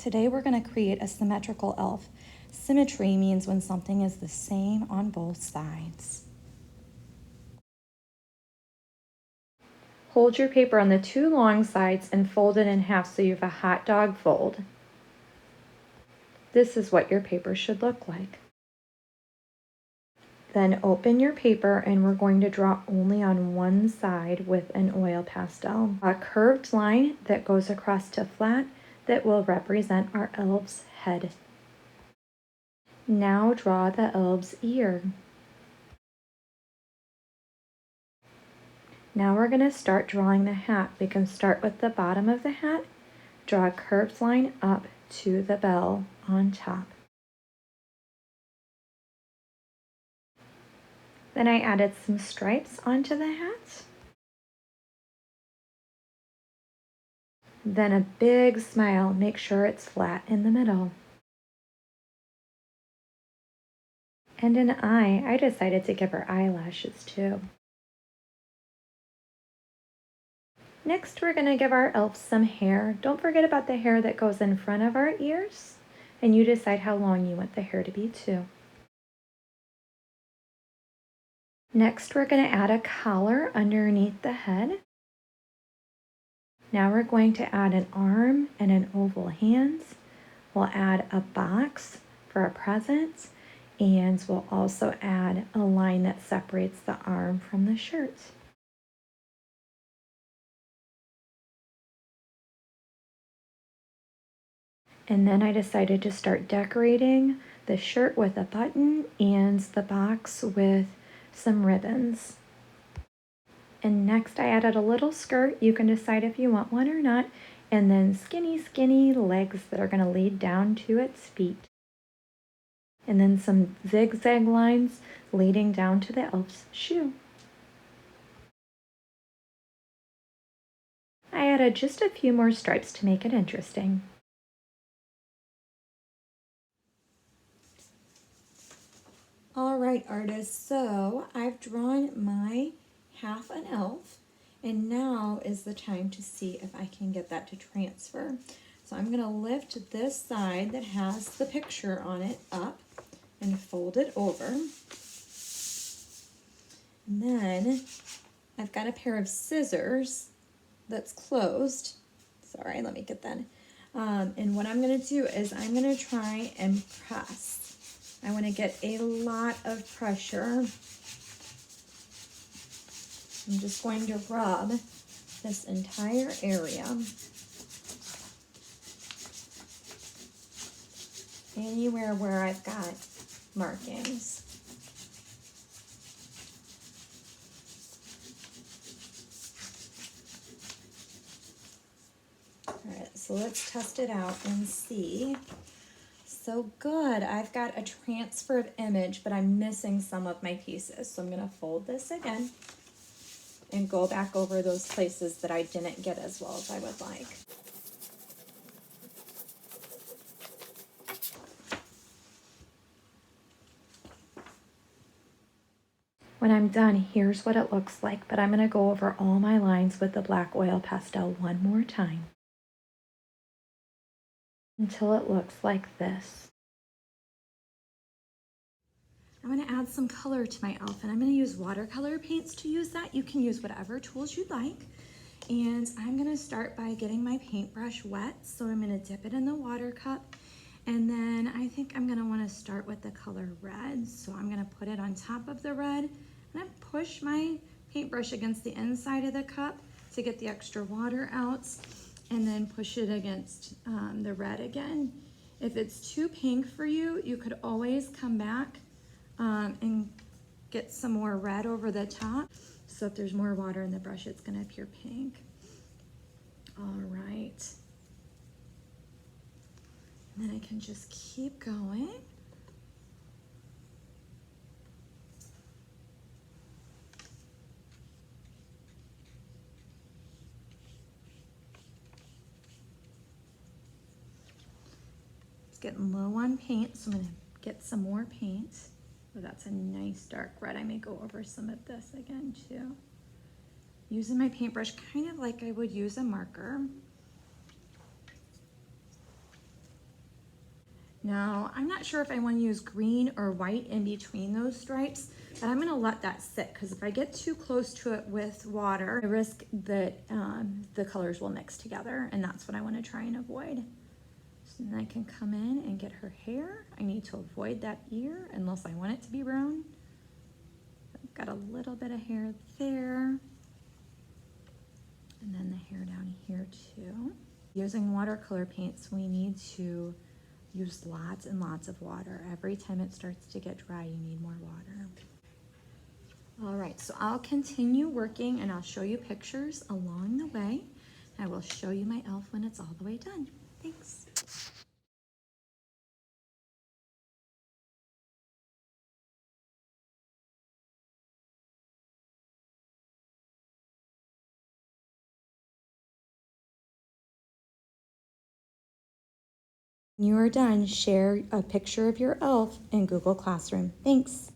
Today we're going to create a symmetrical elf. Symmetry means when something is the same on both sides. Hold your paper on the two long sides and fold it in half so you have a hot dog fold. This is what your paper should look like. Then open your paper and we're going to draw only on one side with an oil pastel. A curved line that goes across to flat that will represent our elf's head. Now draw the elf's ear. Now we're going to start drawing the hat. We can start with the bottom of the hat, draw a curved line up to the bell on top. Then I added some stripes onto the hat. Then a big smile, make sure it's flat in the middle. And an eye, I decided to give her eyelashes too. Next, we're going to give our elf some hair. Don't forget about the hair that goes in front of our ears, and you decide how long you want the hair to be too. Next, we're going to add a collar underneath the head. Now we're going to add an arm and an oval hands. We'll add a box for a present, and we'll also add a line that separates the arm from the shirt. And then I decided to start decorating the shirt with a button and the box with some ribbons. And next I added a little skirt. You can decide if you want one or not. And then skinny legs that are going to lead down to its feet. And then some zigzag lines leading down to the elf's shoe. I added just a few more stripes to make it interesting. All right, artists, so I've drawn my half an elf, and now is the time to see if I can get that to transfer. So I'm going to lift this side that has the picture on it up and fold it over. And then I've got a pair of scissors that's closed. Sorry, let me get that. And what I'm going to do is I'm going to try and press. I want to get a lot of pressure. I'm just going to rub this entire area. Anywhere where I've got markings. All right, so let's test it out and see. So good. I've got a transfer of image, but I'm missing some of my pieces. So I'm going to fold this again and go back over those places that I didn't get as well as I would like. When I'm done, here's what it looks like, but I'm going to go over all my lines with the black oil pastel one more time until it looks like this. I'm going to add some color to my elf, and I'm going to use watercolor paints to use that. You can use whatever tools you'd like. And I'm going to start by getting my paintbrush wet. So I'm going to dip it in the water cup. And then I think I'm going to want to start with the color red. So I'm going to put it on top of the red. And I push my paintbrush against the inside of the cup to get the extra water out. And then push it against the red again. If it's too pink for you, you could always come back and get some more red over the top. So if there's more water in the brush, it's going to appear pink. All right. And then I can just keep going. It's getting low on paint, so I'm going to get some more paint. Oh, that's a nice dark red. I may go over some of this again too. Using my paintbrush kind of like I would use a marker. Now, I'm not sure if I want to use green or white in between those stripes, but I'm going to let that sit because if I get too close to it with water, I risk that the colors will mix together, and that's what I want to try and avoid. So then I can come in and get her hair. I need to avoid that ear unless I want it to be brown. I've got a little bit of hair there. And then the hair down here too. Using watercolor paints, we need to use lots and lots of water. Every time it starts to get dry, you need more water. All right, so I'll continue working and I'll show you pictures along the way. I will show you my elf when it's all the way done. Thanks. When you are done, share a picture of your elf in Google Classroom. Thanks.